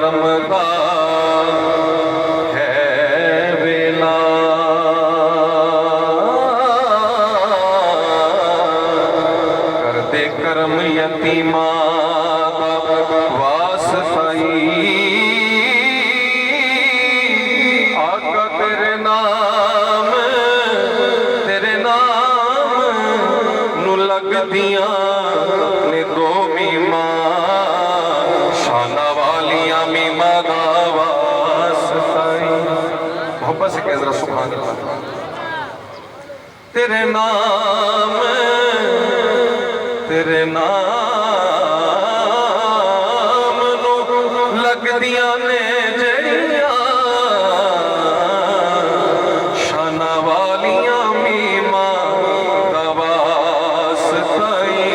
करम दा है वेला। करते करम यतीमा वास्ताई आका तेरे नाम नू लग दिया ने दो मीमा शाना वालिया मीमा दा वास्ताई। मोहब्बत से कह जरा सुभान अल्लाह। तेरे नाम नू लग दिया ने जड़िया शाना वालिया मीमा दा वास्ताई।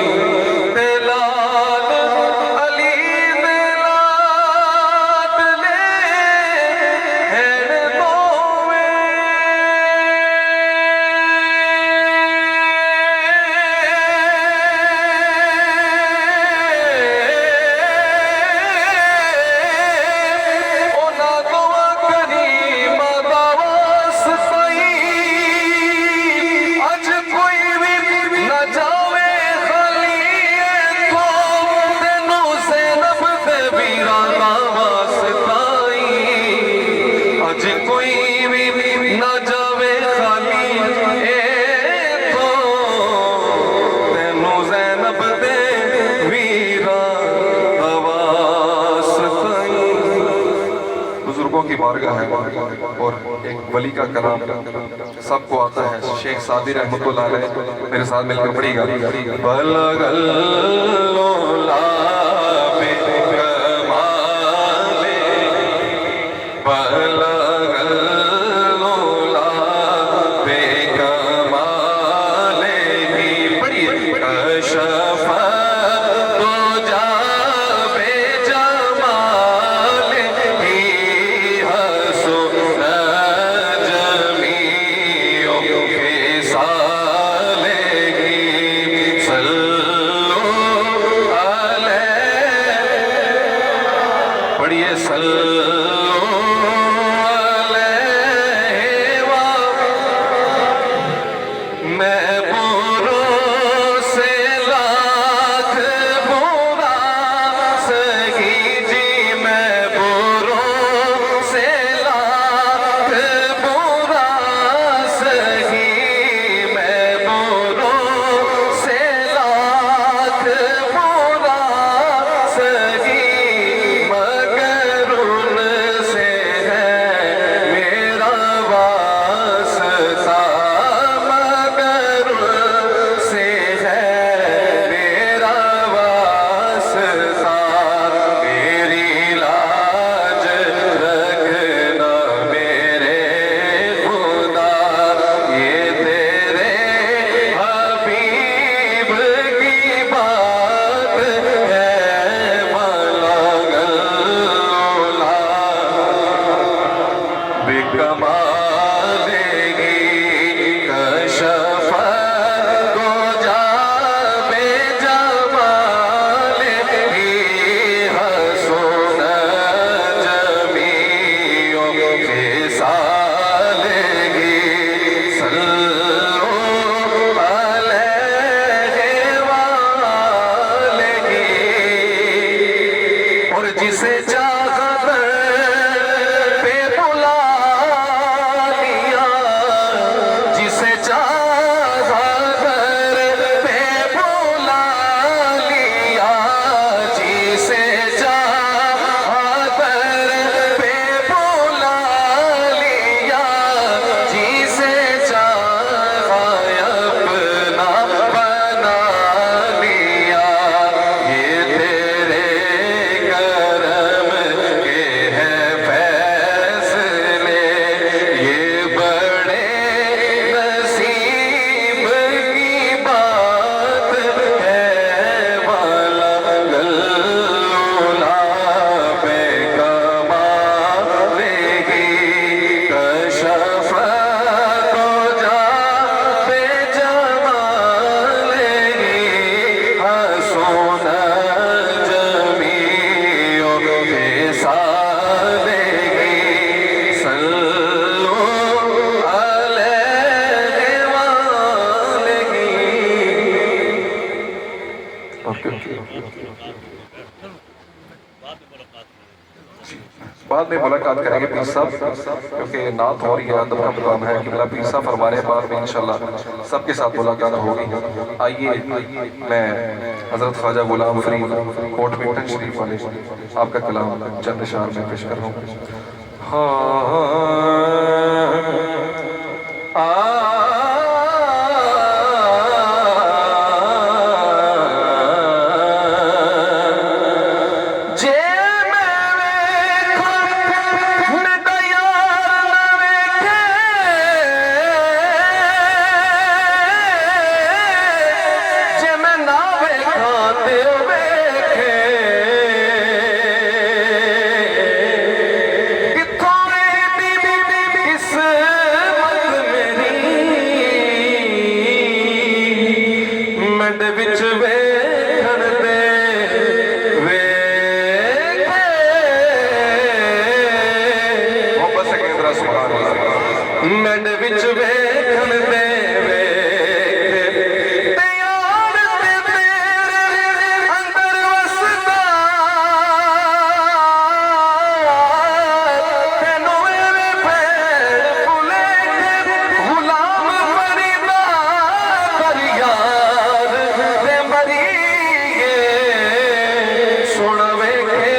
ते लाल अली दे लाडले हैन दोवें की बारगाह है और एक वली का कलाम सबको आता है। शेख सादी रहमतुल्लाह अलैह मेरे साथ मिलकर पढ़ेगा। करम बाद में मुलाकात करेंगे पीर साहब, क्योंकि नात हो रही है, अदब का मुकाम है कि मेरा पीर साहब फरमा रहे हैं, बाद में इंशाल्लाह सबके साथ मुलाकात होगी। आइए मैं हज़रत ख्वाजा गुलाम फरीद कोट मिल्टन शरीफ वाले आपका कलाम चंद अशआर में पेश कर रहा हूँ। मैंड विच वेखण दे वे त्यार ते तेरे अंदर वसदा तेनू मेरे पैर फुले गुलाम फरीदा पर यार ते मरीए सुन वेखे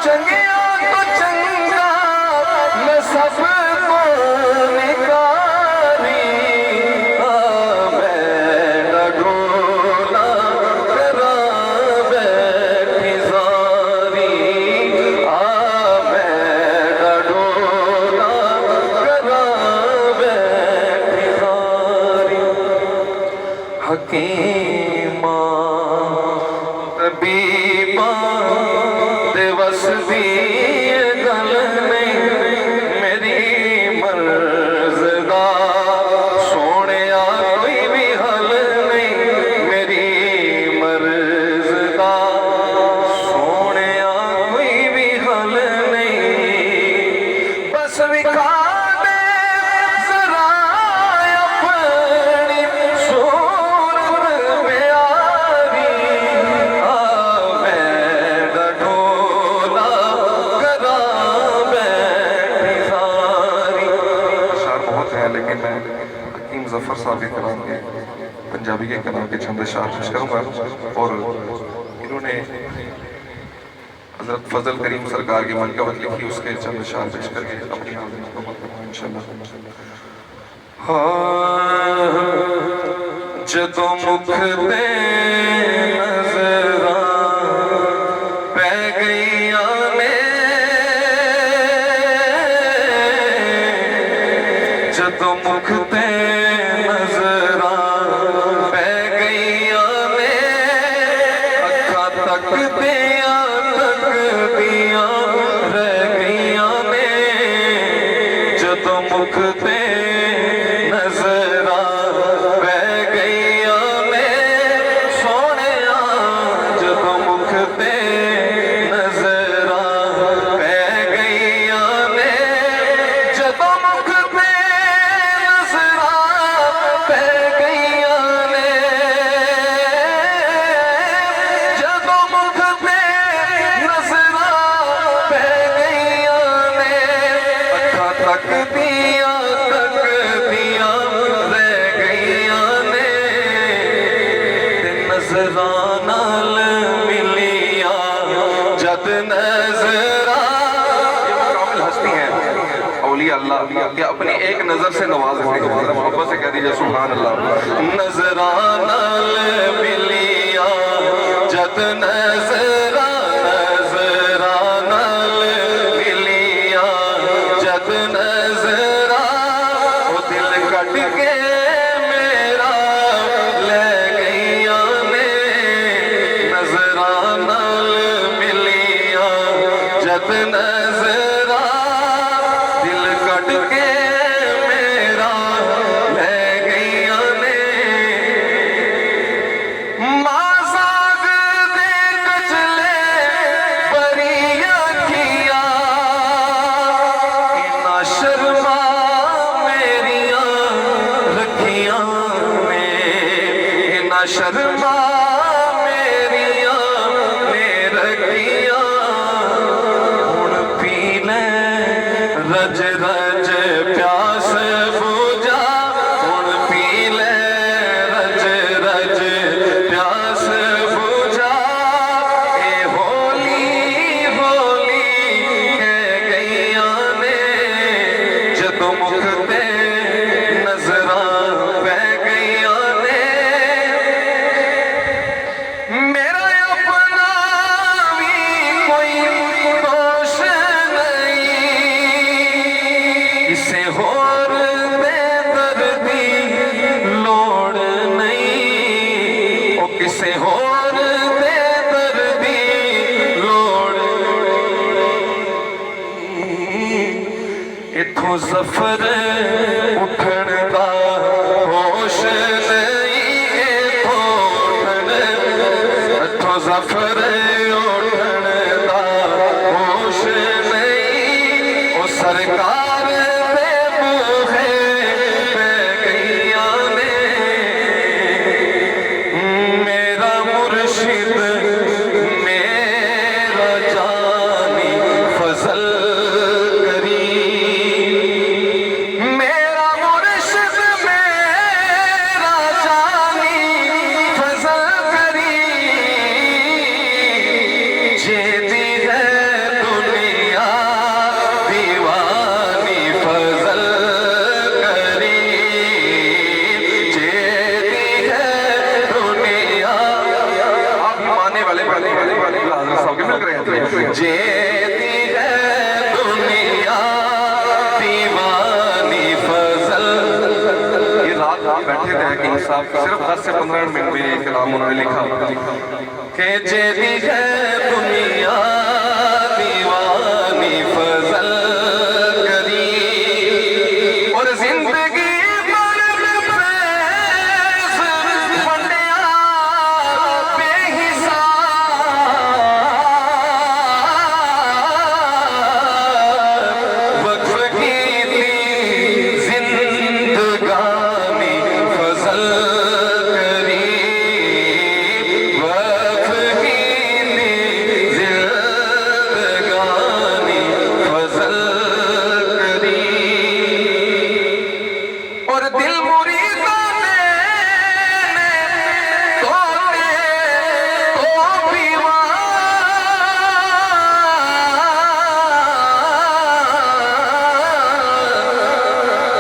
चंगिया तो चंगा मैं सब को निकारी मैं डोला करा बैठी सारी मैं डोला करा बैठी सारी हकीमा तबीबा वसदी गल नहीं मेरी मर्ज़दा सोने कोई भी हल नहीं मेरी मर्ज़दा सोने कोई भी हल नहीं बस विखा दे ज़रा अपनी सूरत प्यारी लेकिन मैं हकीम ज़फ़र साहब के कलाम के पंजाबी के कलाम के चंद अशआर पेश करूँगा और इन्होंने हज़रत फजल करीम सरकार की मनक़बत लिखी, उसके चंद अशआर पेश करके अपनी हाज़िरी को इंशाअल्लाह। जदों मुख ते नज़रां पै गईयां ने जदों मुख ते नज़रां पै गईयां ने अखां तकदियां तकदियां रह गईयां ने जदों मुख ते नज़रां पै गईयां ने सोहणिया जदों मुख ते तकदियां अल्लाह कि अपनी एक नजर से नवाज दे, मोहब्बत से कह दीजिए सुभान अल्लाह। नजराना मिलिया जद नजरा नजराना मिलिया जद नजरा वो दिल कट के मेरा ले गईया ने। नजराना मिलिया जद नजरा दिल कट के मेरा ले गईया ने। माज़ाग दे कचले बरिया किया इना शर्मा मेरिया रखिया ने। इना शर्मा मेरिया ने रखिया। हुण पी ले रज रज प्यास बुझा। हुण पी ले रज रज प्यास बुझा। ए होली होली कह गईया ने जदों मुख ते नजरां पै गईया ने। मेरा अपना भी कोई दोष नहीं किसे होर दे दर्दी लोड़ नहीं। ओ किसे होर दे दर्दी लोड़ नहीं। इथों जफर उठण दा होश नहीं। इथों जफर उठण दा होश नहीं। ओ सरकार दे बूहे पे गईया ने। मेरा मुर्शिद मेरा जानी फजल करी। मेरा मुर्शिद मेरा जानी फजल करी। जेदी है दुनिया दीवानी फजल करी। जेदी है दुनिया आप मानने वाले हज़रत साहब के मिल रहे हैं। जेदी है दुनिया दीवानी फजल। ये रात बैठे थे हकीम साहब सिर्फ 10 से 15 मिनट में ये कलाम उन्होंने लिखा कि जेदी है दुनिया दीवानी फजल करी। और जिंदगी मर्द फैज़ फंडिया बेहिसाब। वक्फ की थी जिंदगानी फजल करी। वक्फ की थी जिंदगानी फजल करी। और दिल मुरीदों ने तोड़े तो पीवार।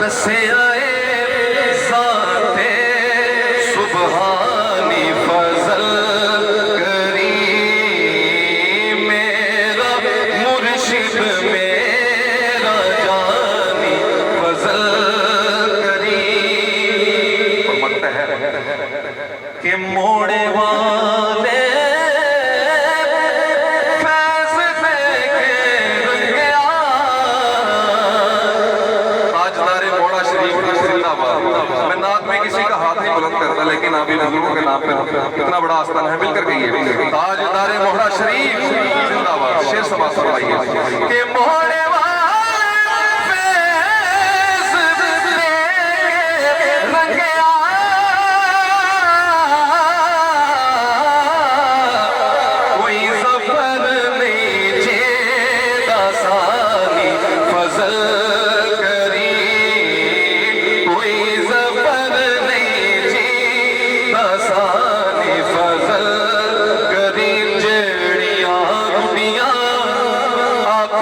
दसे आए ज़ाते सुबहानी फजल करी। मेरा मुर्शिद मेरा जानी फजल करी। कि मोड़े वाले फैज़ देके रंगिया। ताजदारे मोड़ा शरीफ की जिंदाबाद। मैं नात में किसी का हाथ नहीं बुलंद करता लेकिन आप इन हुजूरों के नाम पे कितना बड़ा आस्थान है मिलकर कहिए ताजदारे मोड़ा शरीफ जिंदाबाद। शेर समाज फरमाइए कि मोड़े वाले फैज़ देके रंगिया। कोई सफर नहीं जेदा सानी फजल करी। कोई सफर नहीं जेदा सानी फजल करी। जेड़ियां गुड़ियां आप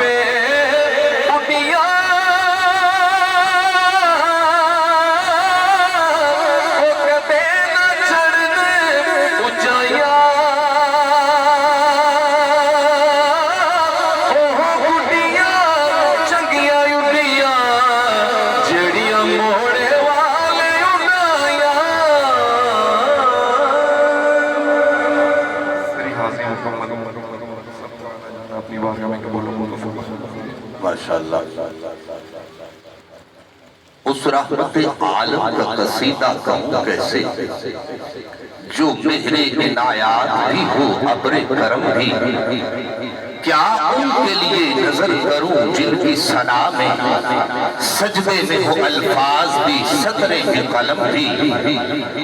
माशाअल्लाह। उस रहमत आलम का कसीदा कहूँ कैसे, जो मेहरे इनायात भी हो अब्रे करम भी, क्या उनके लिए नजर करूं जिनकी सना में सजदे में हो अल्फाज भी सतरे के कलम भी,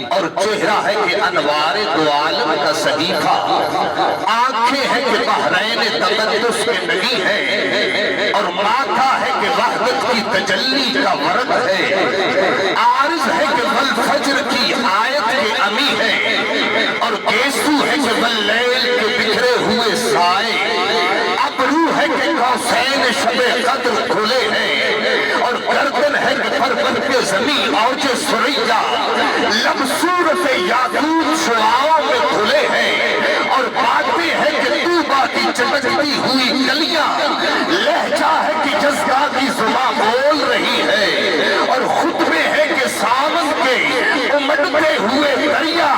और चेहरा है कि अनवारे दो आलम का सहीफा, आंखें हैं कि बहरैन तकद्दुस के नगी है, और माथा है कि वहदत की तजल्ली का वरद है, आरिज है कि वल फज्र की आयत के अमी है, और केसू है कि वल लैल के बिखरे हुए साए, अबरू है कि कौसैन शबे कद्र खुले हैं, और गर्दन है कि पर्वत के जमीन और जो सुरैया लब सूरत याकूत शुआओं में खुले हैं, और बातें हैं कि तूबा की चटकती हुई गलियां, लहजा है कि जज्बा की जुबान बोल रही है, और खुतबे है कि सावन के उमड़ते हुए दरिया,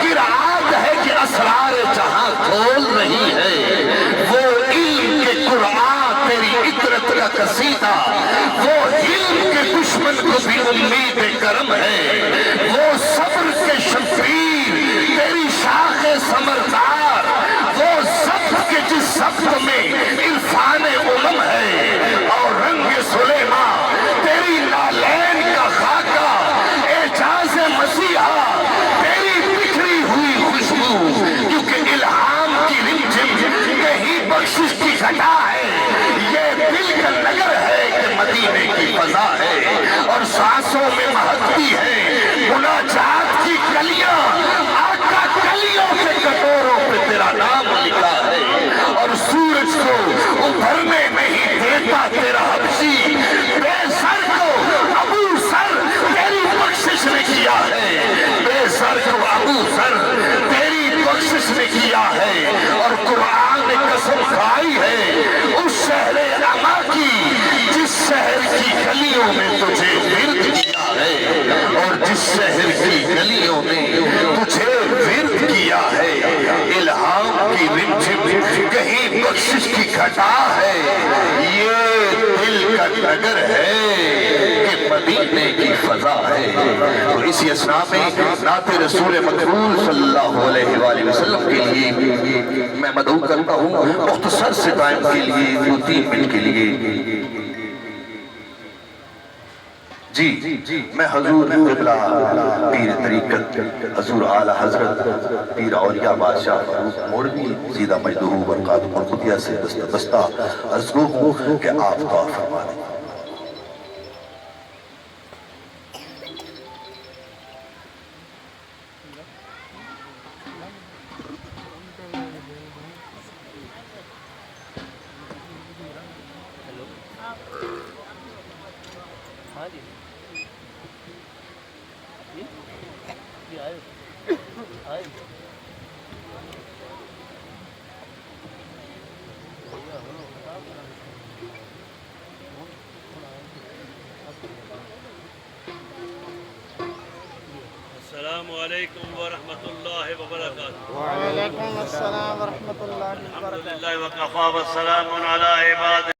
किरात है कि असरार जहां खोल रही है, वो इल्म के कुरान तेरी इतरत का कसीदा, वो इल्म के दुश्मन को भी उम्मीद करम है, वो सब्र के शफीर तेरी शाखे समरदार, वो सब्र के जिस सब्र में इरफान उलम है, और रंग सुलेमा तेरी नालैन का खाका, एजाज मसीहा तेरी बिखरी हुई खुशबू, क्योंकि इल्हाम की रिमझिम यही बख्शिश की घटा है, ये दिल का नगर है कि मदीने की फजा है, और सांसों में महकती है मुनाजात की कलियां, आका कलियों के कटोरों पे तेरा नाम लिखा है, और सूरज को उभरने नहीं देता तेरा हबशी, बेसर को अबू सर तेरी बख्शिश ने किया है, बेसर को अबू सर तेरी बख्शिश ने किया है, और कुरान ने कसम खाई है उस शहरे अमा की जिस शहर की गलियों में तुझे विरद किया है, और जिस शहर की गलियों में तुझे विरद किया है, इल्हाम की रिमझिम कहीं बख्शिश की घटा है, ये दिल का नगर है कि मदीने की फजा है। तो इसी असना में नाते रसूल मकबूल सल्लल्लाहु अलैहि वसल्लम के लिए मैं मदऊ करता हूँ मुख्तसर से टाइम के लिए 2-3 मिनट के लिए। जी मैं हजूर क़िबला पीर तरीक़त हजूर आला हजरत पीर औलिया बादशाह मौलवी सीधा मजदूर बरक़ात खुदिया से दस्ता अर्ज़ हूँ कि आप दुआ फरमा दें। अस्सलामुअलैकुम वरहमतुल्लाहि वबरकातुहू। वालेकुम अस्सलाम वरहमतुल्लाहि वबरकातुहू। अल्हम्दुलिल्लाहि व कफ़ा व सलामुन अला इबादिही।